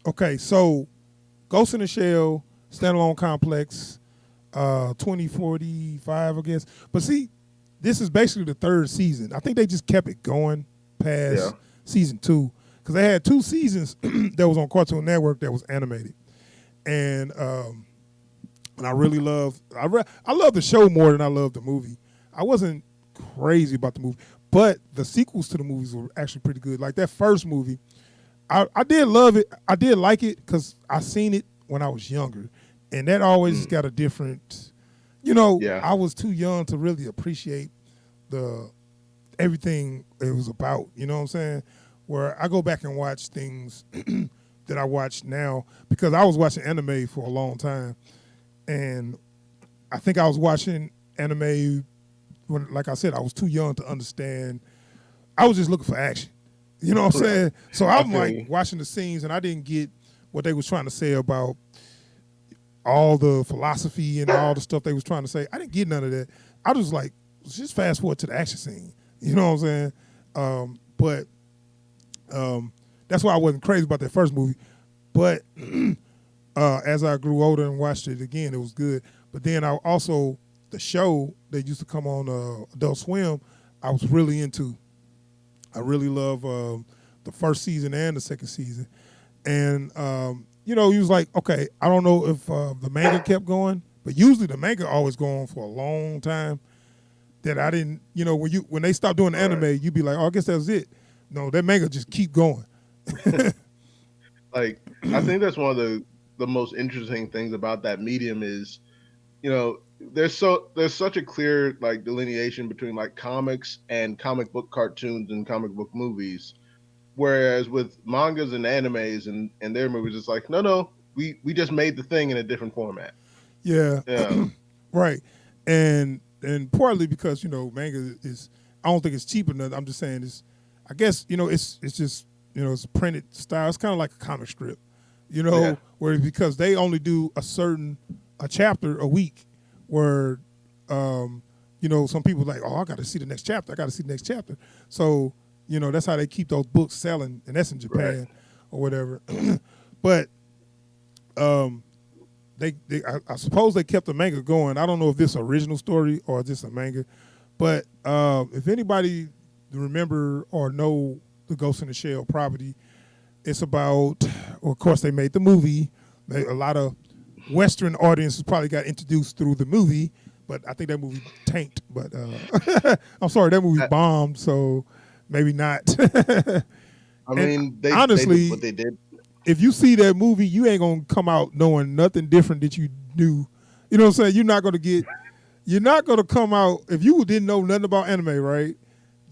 Okay, so Ghost in the Shell, standalone complex, 2045, I guess. But see, this is basically the third season. I think they just kept it going Yeah. past season two because they had two seasons that was on Cartoon Network that was animated, and and I really love I love the show more than I love the movie. I wasn't crazy about the movie, but the sequels to the movies were actually pretty good. Like that first movie, I did love it. I did like it because I seen it when I was younger, and that always Mm. got a different. You know, Yeah. I was too young to really appreciate the everything it was about. You know what I'm saying? Where I go back and watch things that I watch now because I was watching anime for a long time, and I think I was watching anime when, like I said, I was too young to understand. I was just looking for action. You know what I'm Right. saying? So I I'm feel like you. watching the scenes, and I didn't get what they was trying to say about all the philosophy and all the stuff they was trying to say. I didn't get none of that. I was like, just fast forward to the action scene. You know what I'm saying? But that's why I wasn't crazy about that first movie. But as I grew older and watched it again, it was good. But then I also the show that used to come on Adult Swim, I was really into. I really love the first season and the second season, and you know, he was like, okay, I don't know if the manga kept going, but usually the manga always go on for a long time. That I didn't, you know, when they stopped doing the Right. anime, you'd be like, oh, I guess that's it. No, that manga just keep going. Like I think that's one of the most interesting things about that medium is, there's such a clear like delineation between like comics and comic book cartoons and comic book movies. Whereas with mangas and animes and their movies, it's like, no, we just made the thing in a different format. Yeah, Yeah. right. And partly because manga is I don't think it's cheap enough. I'm just saying it's I guess it's just it's a printed style. It's kind of like a comic strip, Yeah. where because they only do a chapter a week, where some people like, oh, I got to see the next chapter. I got to see the next chapter. So that's how they keep those books selling, and that's in Right. Japan or whatever. But um, I suppose they kept the manga going. I don't know if this is an original story or just a manga, but if anybody remember or know the Ghost in the Shell property, it's about. Well, of course, they made the movie. A lot of Western audiences probably got introduced through the movie, but I think that movie tanked. But I'm sorry, that movie I, bombed, so maybe not. I And mean, they did what honestly, they did. if you see that movie, you ain't gonna come out knowing nothing different that you knew. You know what I'm saying? You're not gonna come out if you didn't know nothing about anime, right?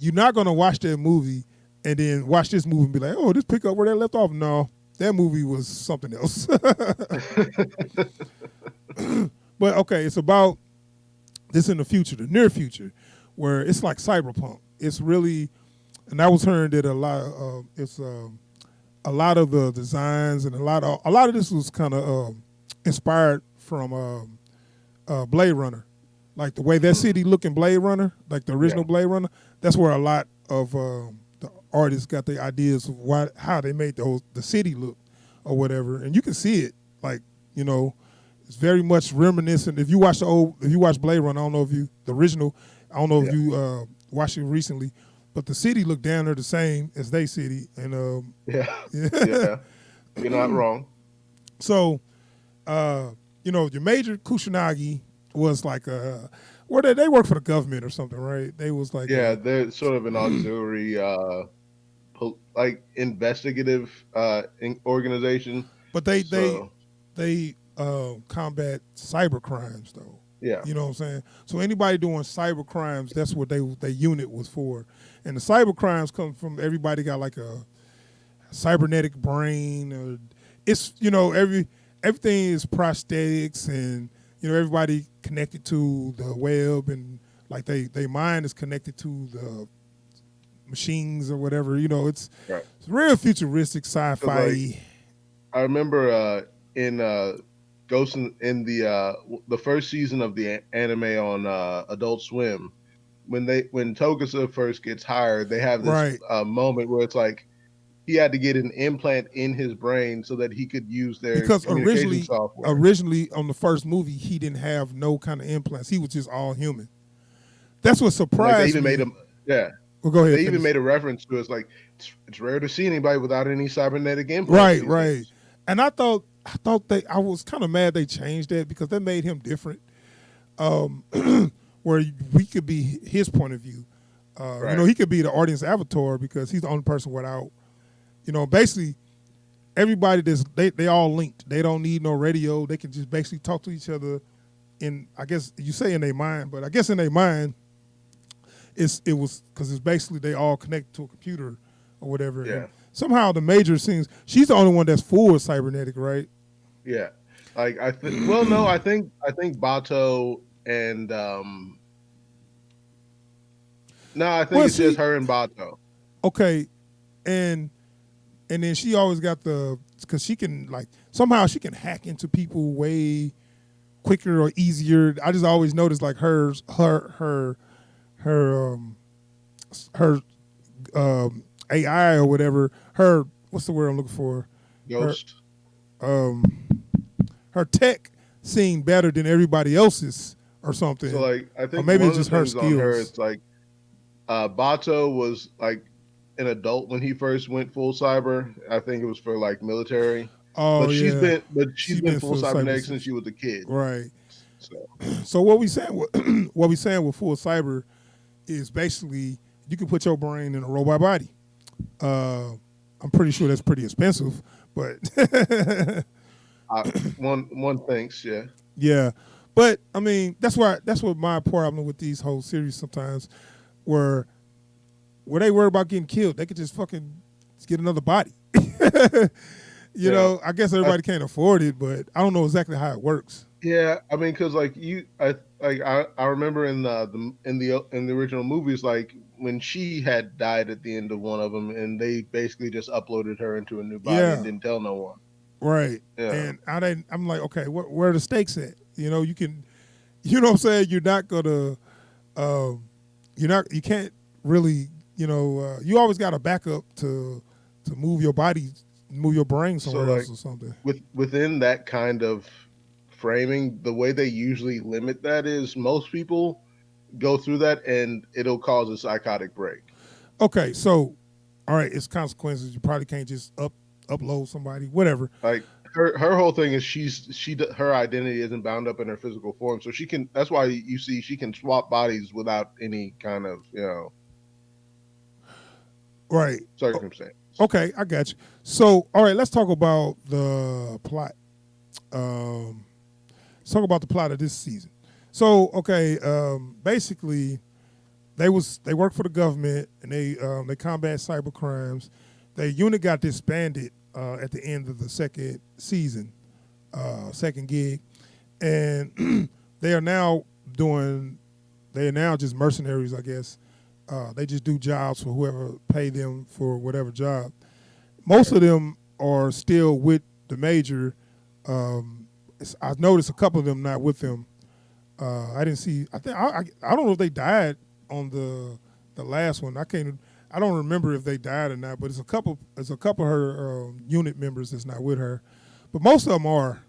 You're not gonna watch that movie and then watch this movie and be like, oh, this pick up where they left off. No, that movie was something else. But okay, it's about this in the future, the near future, where it's like cyberpunk. It's really, and I was hearing that a lot of the designs and a lot of this was kind of inspired from Blade Runner, like the way that Mm, city look in Blade Runner, like the yeah. original Blade Runner. That's where a lot of the artists got their ideas of how they made the city look or whatever, and you can see it like you know it's very much reminiscent. If you watch Blade Runner, I don't know if you the original, I don't know if Yeah. you watched it recently, but the city looked down there the same as they city, and Yeah. yeah. Yeah. You're not wrong. So uh, your major Kusanagi was like where they work for the government or something, right? They was like Yeah, they're sort of an auxiliary like investigative organization. but they So, they combat cyber crimes though. yeah. You know what I'm saying? So anybody doing cyber crimes, that's what their unit was for. And the cyber crimes come from everybody got like a cybernetic brain. Or it's everything is prosthetics, and everybody connected to the web, and like they mind is connected to the machines or whatever. Right. It's real futuristic Because like sci-fi. I remember in Ghost in the first season of the anime on Adult Swim, when Togusa first gets hired, they have this Right. moment where it's like he had to get an implant in his brain so that he could use their Because communication software. originally on the first movie, he didn't have no kind of implants. He was just all human. That's what And like they surprised even made me. him, yeah, Well, go ahead, they even finish. made a reference to it. It's like it's rare to see anybody without any cybernetic implants Right, these right. days. And I thought I was kind of mad they changed that because that made him different. Um, where we could be his point of view. Right. He could be the audience avatar because he's the only person without. Basically everybody they all linked. They don't need no radio. They can just basically talk to each other. In I guess you say in their mind, but I guess in their mind, it was because it's basically they all connected to a computer or whatever. And Yeah. somehow the major seems she's the only one that's full cybernetic, right? Yeah. Like I think. Well, no, I think Bato and no, I think Well, it's just see, her and Bato. okay, and and then she always got the because she can like somehow she can hack into people way quicker or easier. I just always noticed like her her AI or whatever. Her what's the word I'm looking for? Her Ghost. um her tech seemed better than everybody else's or So something, like I or think maybe one it's of the just her things on her skills. is like Bato was like an adult when he first went full cyber. I think it was for like military, Oh yeah, but she's she been been full for cyber cybernetic since since she was a kid. right. So So what we saying what we saying with full cyber is basically you can put your brain in a robot body. Uh, I'm pretty sure that's pretty expensive, but I, one thinks, yeah, yeah. But I mean, that's what my problem with these whole series sometimes, where they worry about getting killed, they could just fucking get another body. yeah. I guess I, everybody can't afford it, but I don't know exactly how it works. yeah, I mean, because like I remember in the original movies, like when she had died at the end of one of them, and they basically just uploaded her into a new body and Yeah, didn't tell no one. right. Yeah. And I'm like, okay, where are the stakes at? You can, you know what I'm saying? You're not gonna, um, you can't really, you always got a backup to move your body, move your brain So somewhere else like or something. within that kind of framing, the way they usually limit that is most people go through that and it'll cause a psychotic break. Okay, so, all right, it's consequences. You probably can't just upload somebody, whatever. Like her whole thing is her identity isn't bound up in her physical form, so she can. That's why you see she can swap bodies without any kind of Right. circumstance. Okay, I got you. So, all right, let's talk about the plot. Um, let's talk about the plot of this season. So, okay, basically, they work for the government and they combat cyber crimes. Their unit got disbanded at the end of the second season, second gig, and they are now doing. They are now just mercenaries, I guess. They just do jobs for whoever pay them for whatever job. Most Right. of them are still with the major. I've noticed a couple of them not with them. I didn't see. I think I don't know if they died on the last one. I can't. I don't remember if they died or not. But it's a couple. It's a couple of her unit members that's not with her. But most of them are.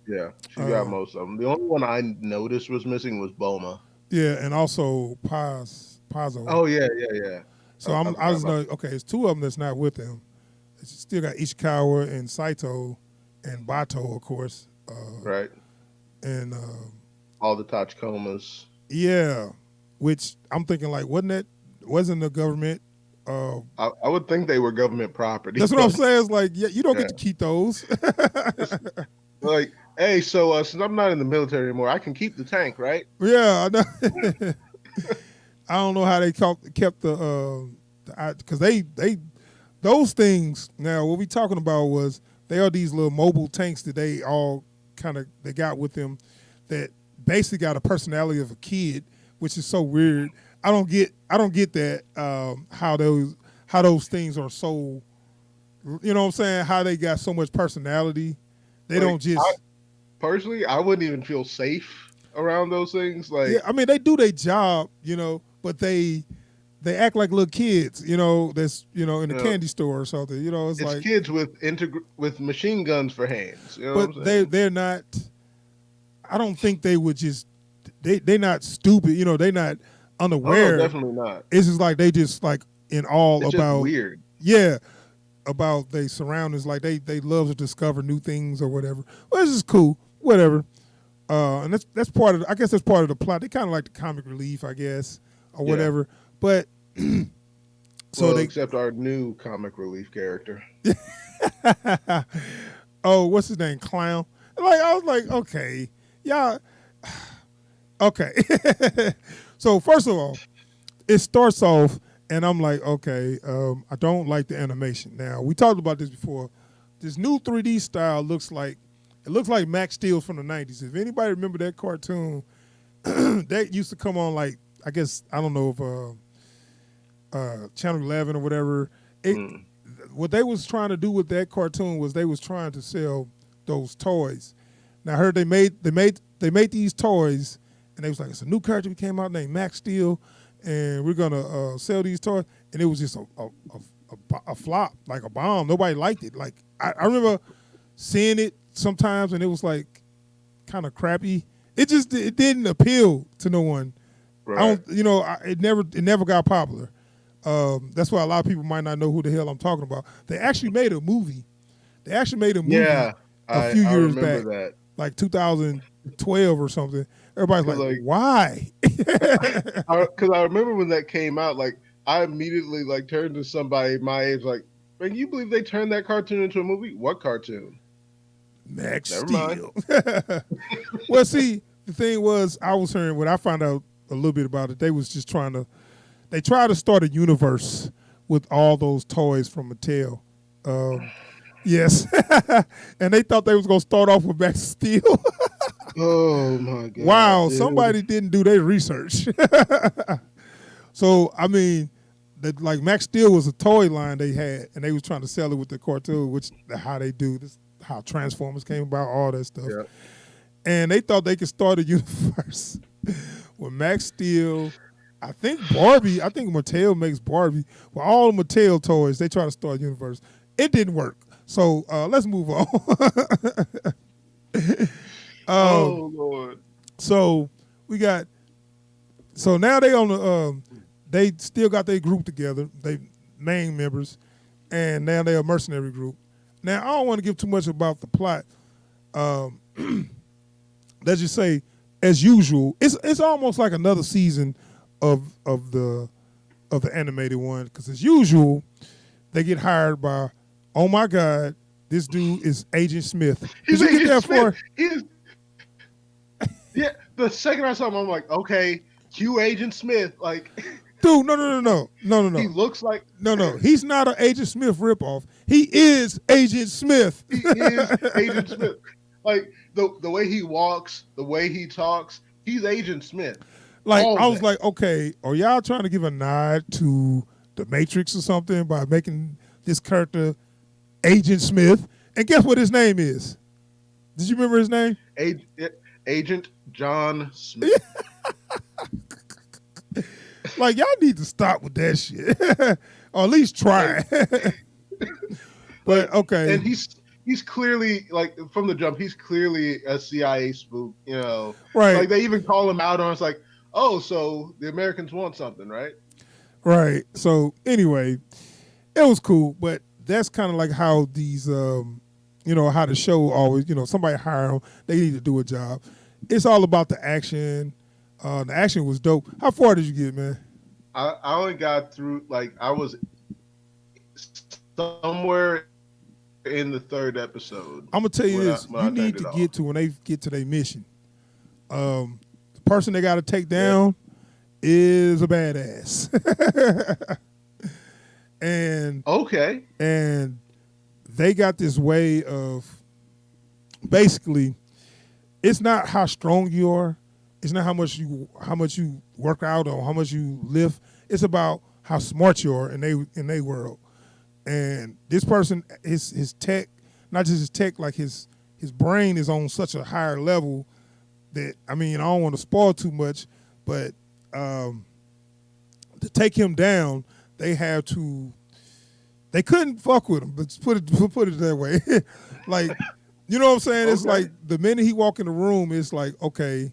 Yeah, she got Uh, most of them. The only one I noticed was missing was Boma. yeah, and also Pazzo. Oh yeah, yeah, yeah. So I I forgot was about. know okay. It's two of them that's not with them. It's still got Ishikawa and Saito and Bato, of course. Right, And all the Tachikomas. yeah, which I'm thinking like, wasn't the government? I would think they were government property, That's what I'm but saying. It's like, yeah, you don't get yeah, to keep those. it's like, hey, so since I'm not in the military anymore, I can keep the tank, right? Yeah, I know. I don't know how they kept the because they those things. Now, what we talking about was they are these little mobile tanks that they all kind of they got with them that basically got a personality of a kid, which is so weird. I don't get that how those things are so you know what I'm saying, how they got so much personality. They Like, don't just personally, I wouldn't even feel safe around those things. yeah, Like, I mean they do their job, but they act like little kids, that's in a You know, candy store or something. It's it's like, kids with with machine guns for hands. You know what but I'm they saying? they're not. I don't think they would just. They're not stupid. They're not Oh no, unaware. definitely not. It's just like they just like in all It's just about, weird. yeah, about their surroundings. Like they love to discover new things or whatever. Well, this is cool. Whatever. And that's part of. I guess that's part of the plot. They kind of like the comic relief, I guess, or Yeah. whatever. But so Well, they. except our new comic relief character. Oh, what's his name? Clown. Like I was like, okay, y'all. Okay. So first of all, it starts off, and I'm like, okay, I don't like the animation. Now we talked about this before. This new 3D style looks like Max Steel from the '90s. If anybody remember that cartoon, that used to come on like I guess I don't know if Channel 11 or whatever. It Mm. What they was trying to do with that cartoon was they was trying to sell those toys. Now I heard they made these toys, and they was like, it's a new character we came out named Max Steel, and we're gonna sell these toys, and it was just a flop, like a bomb. Nobody liked it. Like I remember seeing it sometimes, and it was like kind of crappy. It didn't appeal to no one. I Right. don't, it never got popular. That's why a lot of people might not know who the hell I'm talking about. They actually made a movie. They actually made a movie Yeah, a few I years remember back, that like 2012 or something. Everybody's because like, like why? because I remember when that came out. Like I immediately like turned to somebody my age, like, man, you believe they turned that cartoon into a movie? What cartoon? Max Never mind. Steel. Well, see, the thing was, I was hearing when I found out a little bit about it, they was just they tried to start a universe with all those toys from Mattel. Um, yes. And they thought they was going to start off with Max Steel. Oh my god, Wow, dude. somebody didn't do their research. So, I mean, like Max Steel was a toy line they had, and they was trying to sell it with the cartoon, which how they do this, how Transformers came about, all that stuff. Yeah. And they thought they could start a universe with Max Steel. I think Barbie. I think Mattel makes Barbie. With all the Mattel toys, they try to start a universe. It didn't work. So let's move on. Oh Lord. So we got. So now they on the. They still got their group together. They main members, and now they're a mercenary group. Now I don't want to give too much about the plot. Um, let's just say, as usual, it's almost like another season of the animated one, because as usual, they get hired by, oh my God, this dude is Agent Smith. Did He's you get Agent that Smith. far? He's yeah. The second I saw him, I'm like, okay, cue Agent Smith. Like Dude, no, no, no, no, no, no, he no. looks like No, no, he's not an Agent Smith ripoff. He is Agent Smith. he is Agent Smith. Like the way he walks, the way he talks, he's Agent Smith. Like, All I was that. like, okay, are y'all trying to give a nod to the Matrix or something by making this character Agent Smith? And guess what his name is? Did you remember his name? Agent John Smith. Like, y'all need to stop with that shit. Or at least try. But Like, okay. and he's clearly like from the jump, he's clearly a CIA spook. You know, Right, like they even call him out on. It's like, oh, so the Americans want something, right? right. So anyway, it was cool, but that's kind of like how these how the show always, somebody hire them, they need to do a job. It's all about the action. The action was dope. How far did you get, man? I only got through like I was somewhere in the third episode I'm gonna tell you this: when you I need turned to it get off. to when they get to their mission. The person they got to take Yeah. down is a badass, and Okay. and they got this way of basically, it's not how strong you are, it's not how much you work out or how much you lift. It's about how smart you are in they world. And this person, his tech, not just his tech, like his brain is on such a higher level that, I mean, I don't want to spoil too much, but to take him down, they have to. They couldn't fuck with him. Let's put it that way. Like, you know what I'm saying? It's Okay. like the minute he walk in the room, it's like, okay,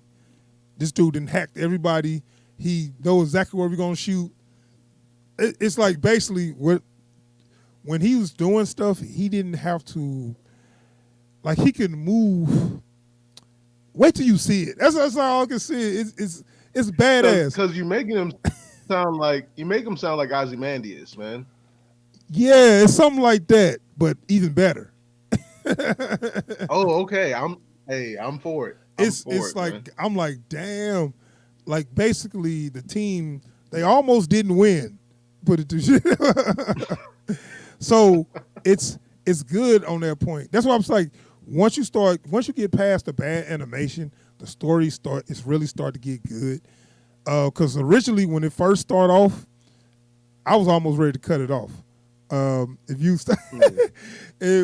this dude done hacked everybody. He knows exactly where we're gonna shoot. It's like basically when he was doing stuff, he didn't have to. Like he can move. Wait till you see it. That's all I can see. It's badass. Because you make him sound like Ozymandias, man. Yeah, it's something like that, but even better. Oh, okay. I'm for it. I'm for It's it, like man. I'm like, damn. Like basically the team, they almost didn't win. Put it to shit. So it's good on that point. That's why I'm like, once you get past the bad animation, the story it's really start to get good. Because originally when it first started off, I was almost ready to cut it off. If you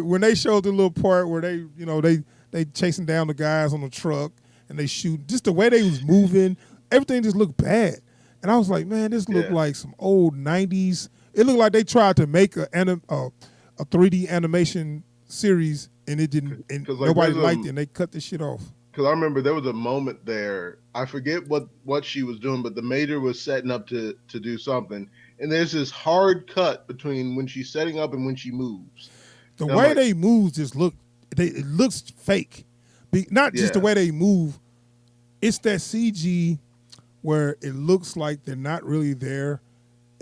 when they showed the little part where they chasing down the guys on the truck and they shoot, just the way they was moving, everything just looked bad. And I was like, man, this looked like some old '90s. It looked like they tried to make a 3D animation series and it didn't, and Because like nobody liked it. And they cut the shit off. because I remember there was a moment there. I forget what she was doing, but the major was setting up to do something, and there's this hard cut between when she's setting up and when she moves. The And I'm way like, they move it looks fake. Not just the yeah, way they move. It's that CG where it looks like they're not really there,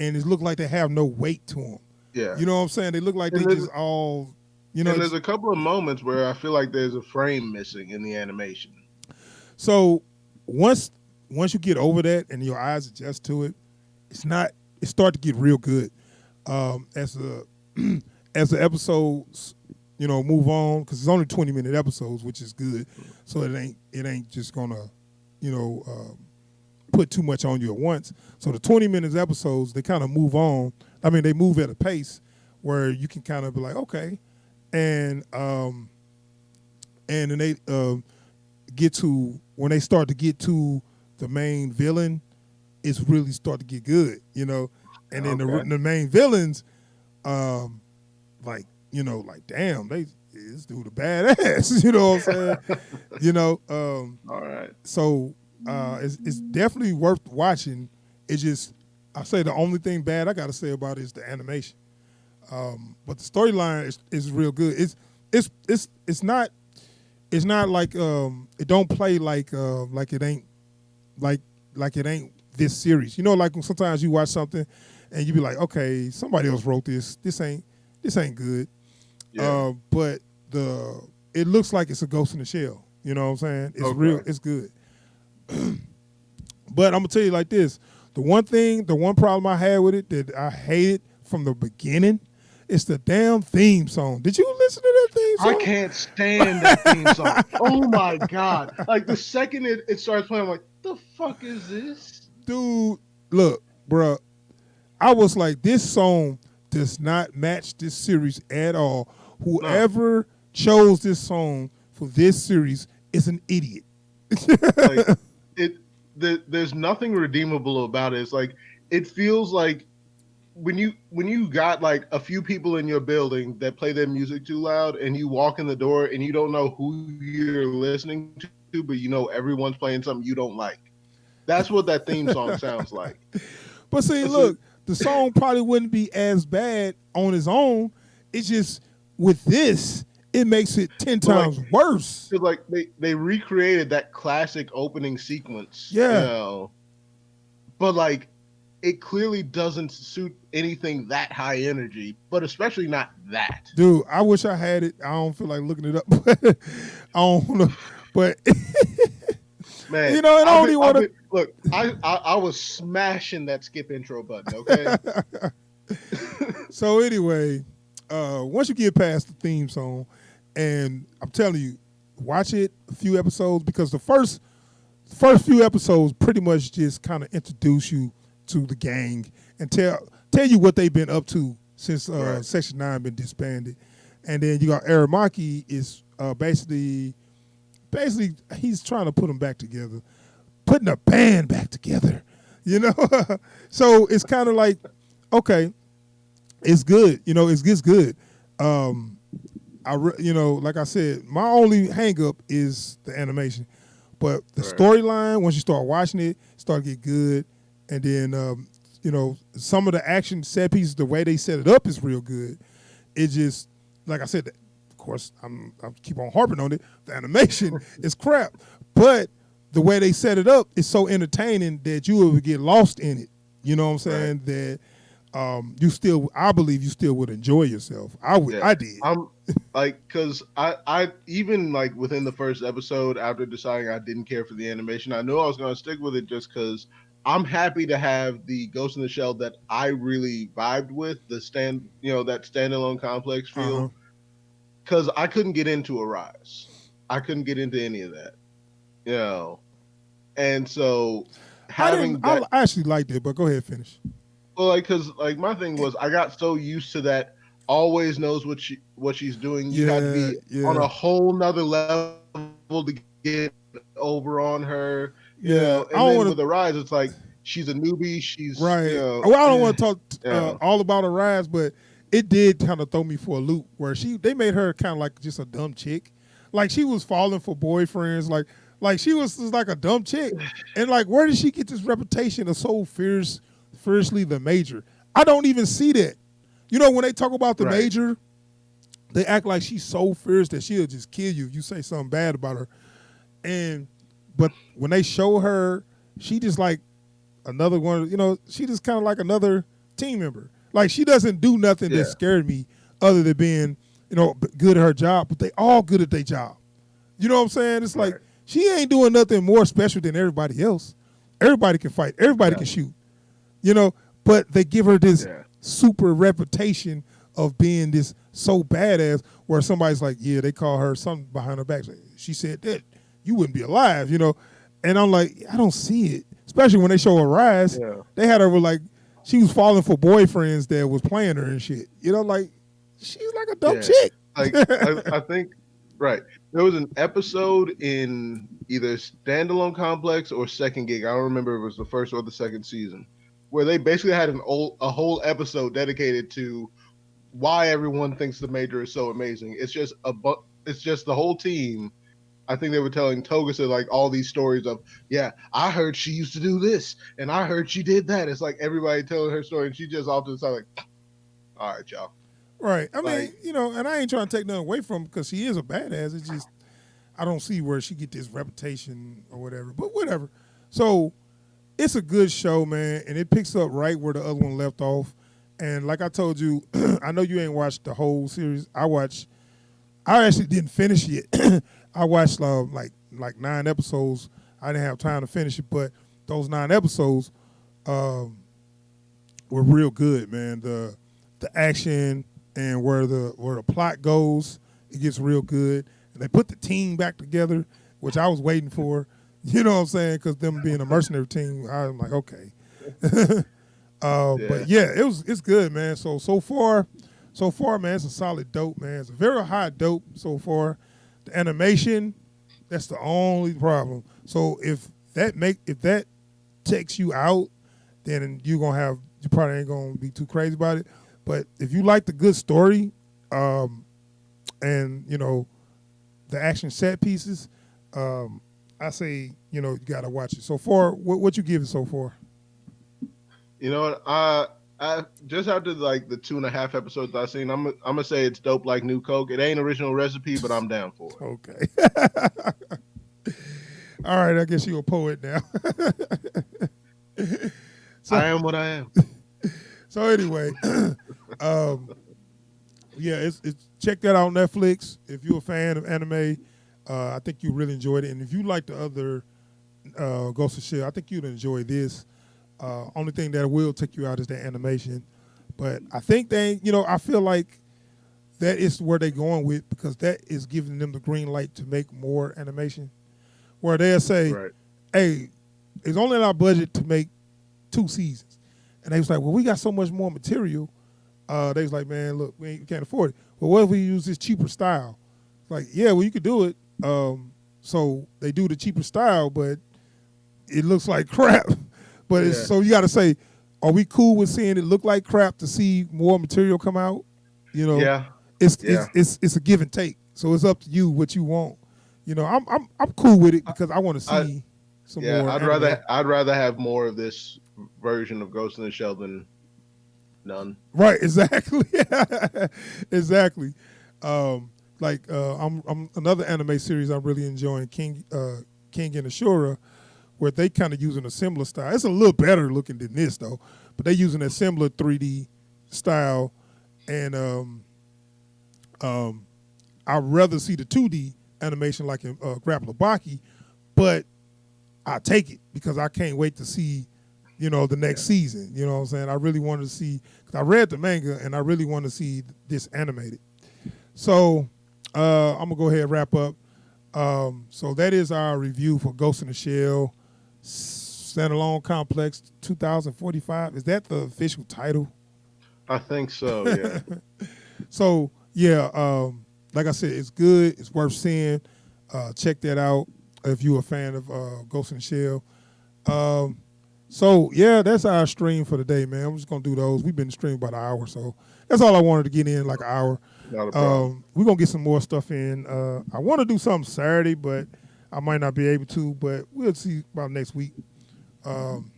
and it looks like they have no weight to them. yeah. You know what I'm saying? They look like they And there's just all, and there's a couple of moments where I feel like there's a frame missing in the animation. So once you get over that and your eyes adjust to it, it start to get real good. As the as the episodes, move on, because it's only 20-minute episodes, which is good. So it ain't just gonna, put too much on you at once. So the 20 minutes episodes, they kind of move on. I mean, they move at a pace where you can kind of be like, okay, and then they get to, when they start to get to the main villain, it's really start to get good, And then Okay. the main villains, like damn, this dude a badass, you know what I'm saying? All right. So it's definitely worth watching. It's just, I say the only thing bad I got to say about it is the animation. But the storyline is real good. It's not like it don't play like it ain't like it ain't this series. Like when sometimes you watch something and you be like, okay, somebody else wrote this. This ain't good. Yeah. But it looks like it's a Ghost in the Shell. You know what I'm saying? It's real. It's good. But I'm gonna tell you like this: the one problem I had with it that I hated from the beginning, is the damn theme song. Did you listen to that theme song? I can't stand that theme song. Oh my god! Like the second it starts playing, I'm like, the fuck is this? Dude, look, bruh. I was like, this song does not match this series at all. Whoever chose this song for this series is an idiot. Like there's nothing redeemable about it. It's like it feels like when you got like a few people in your building that play their music too loud, and you walk in the door and you don't know who you're listening to, but everyone's playing something you don't like. That's what that theme song sounds like. But see, look, the song probably wouldn't be as bad on its own. It's just with this, it makes it 10 times worse. Because like they recreated that classic opening sequence. Yeah. But like it clearly doesn't suit anything that high energy, but especially not that. Dude, I wish I had it. I don't feel like looking it up. I don't know. But Man, and I don't even want to look. I was smashing that skip intro button. Okay. So anyway, once you get past the theme song, and I'm telling you, watch it a few episodes, because the first few episodes pretty much just kind of introduce you to the gang and tell you what they've been up to since Section 9 been disbanded. And then you got Aramaki is basically he's trying to put them back together, putting a band back together. you know. So it's kind of like, okay, it's good. It's good. Um, like I said, my only hang up is the animation, but the Right. storyline once you start watching it, start to get good, and then some of the action set pieces, the way they set it up is real good. It just, like I said, of course, I keep on harping on it. The animation is crap, but the way they set it up is so entertaining that you will get lost in it. You know what I'm Right. saying? That I believe you still would enjoy yourself. Yeah. I did. I'm like, cause I even like within the first episode, after deciding I didn't care for the animation, I knew I was gonna stick with it just cause I'm happy to have the Ghost in the Shell that I really vibed with, that standalone complex Uh huh. feel. Cause I couldn't get into Arise. I couldn't get into any of that. You know. And so I didn't. having that, I actually liked it, but go ahead, finish. well, like, cause like my thing was I got so used to that always knows what she's doing. You had to Yeah, be on yeah, a whole nother level to get over on her, and then with yeah. I Arise, don't it's want to. like she's a newbie. Right. Well, I don't want to talk Yeah, all about her rise, but it did kind of throw me for a loop where they made her kind of like just a dumb chick, like she was falling for boyfriends, like she was just like a dumb chick, and like where did she get this reputation of so fiercely the major? I don't even see that. When they talk about the right. major, they act like she's so fierce that she'll just kill you if you say something bad about her. And but when they show her, she just like another one. She just kind of like another team member. Like she doesn't do nothing that Yeah, scared me other than being good at her job. But they all good at their job. You know what I'm saying? It's like right. she ain't doing nothing more special than everybody else. Everybody can fight. Everybody can Exactly. shoot. you know. But they give her this Yeah, super reputation of being this so badass, where somebody's like, yeah, they call her something behind her back. Like, she said that you wouldn't be alive. And I'm like, I don't see it. Especially when they show her rise, yeah, they had her with like she was falling for boyfriends that was playing her and shit. Like she's like a dumb yeah. chick. Like I think right. There was an episode in either Standalone Complex or Second Gig. I don't remember if it was the first or the second season, where they basically had a whole episode dedicated to why everyone thinks the Major is so amazing. It's just the whole team. I think they were telling Togusa like all these stories of, yeah, I heard she used to do this and I heard she did that. It's like everybody telling her story and she just off to the side like, all right, y'all. Right. I mean, Like, and I ain't trying to take nothing away from her because she is a badass. It's just I don't see where she get this reputation or whatever. But whatever. So it's a good show, man, and it picks up right where the other one left off. And like I told you, I know you ain't watched the whole series. I actually didn't finish it. I watched like 9 episodes. I didn't have time to finish it, but those 9 episodes um, were real good, man. The action and where the plot goes, it gets real good. And they put the team back together, which I was waiting for. You know what I'm saying? Because them being a mercenary team, I'm like, okay. But yeah, yeah, it's good, man. So far, man, it's a solid dope, man. It's a very high dope so far. The animation, that's the only problem. So if that takes you out, then you probably ain't gonna be too crazy about it. But if you like the good story, and the action set pieces, I say you gotta watch it. So far, what you give it so far? you know what? I just after like the 2.5 episodes I've seen, I'm gonna say it's dope like New Coke. It ain't original recipe, but I'm down for it. Okay. All right, I guess you're a poet now. so I am what I am. so anyway, um, yeah, it's check that out on Netflix. If you're a fan of anime, I think you really enjoyed it. And if you like the other Ghost of Shell, I think you'd enjoy this. Only thing that will take you out is the animation. But I think I feel like that is where they're going with, because that is giving them the green light to make more animation. Where they'll say, Right. hey, it's only in our budget to make 2 seasons. And they was like, well, we got so much more material. They was like, man, look, we can't afford it. Well, what if we use this cheaper style? Like, yeah, well, you could do it. So they do the cheaper style, but it looks like crap. But it's Yeah, so you got to say, are we cool with seeing it look like crap to see more material come out? You know, yeah, it's yeah. it's a give and take. So it's up to you what you want. You know, I'm cool with it I, because I want to I see some yeah, more anime. I'd rather have more of this version of Ghost in the Shell than none. Right, exactly, exactly. Like I'm another anime series I'm really enjoying, King and Ashura, where they kind of using a similar style. It's a little better looking than this though, but they using a similar 3D style, and um, I'd rather see the 2D animation like in Grapple Baki, but I take it because I can't wait to see, the Yeah. next season. You know what I'm saying? I really wanted to see, because I read the manga and I really want to see this animated. So I'm gonna go ahead and wrap up. So that is our review for Ghost in the Shell Standalone Complex 2045. Is that the official title? I think so. Yeah. So yeah, like I said, it's good. It's worth seeing. Check that out if you're a fan of Ghost in the Shell. Um, so yeah, that's our stream for the day, man. I'm just gonna do those. We've been streaming about an hour, so that's all I wanted to get in, like an hour. Not a problem. We're gonna get some more stuff in. I want to do something Saturday, but I might not be able to. But we'll see about next week. Um,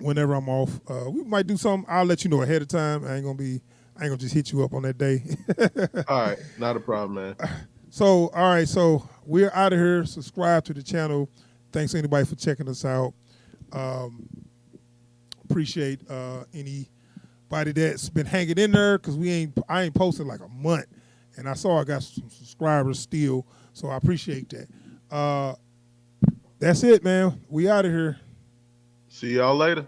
Whenever I'm off, we might do something. I'll let you know ahead of time. I ain't gonna just hit you up on that day. All right, not a problem, man. So, all right, so we're out of here. Subscribe to the channel. Thanks anybody for checking us out. Um, Appreciate anybody that's been hanging in there because I ain't posted like a month, and I saw I got some subscribers still, so I appreciate that. That's it, man. We out of here. See y'all later.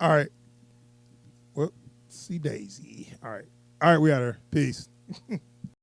All right. Well, see Daisy. All right. We out of here. Peace.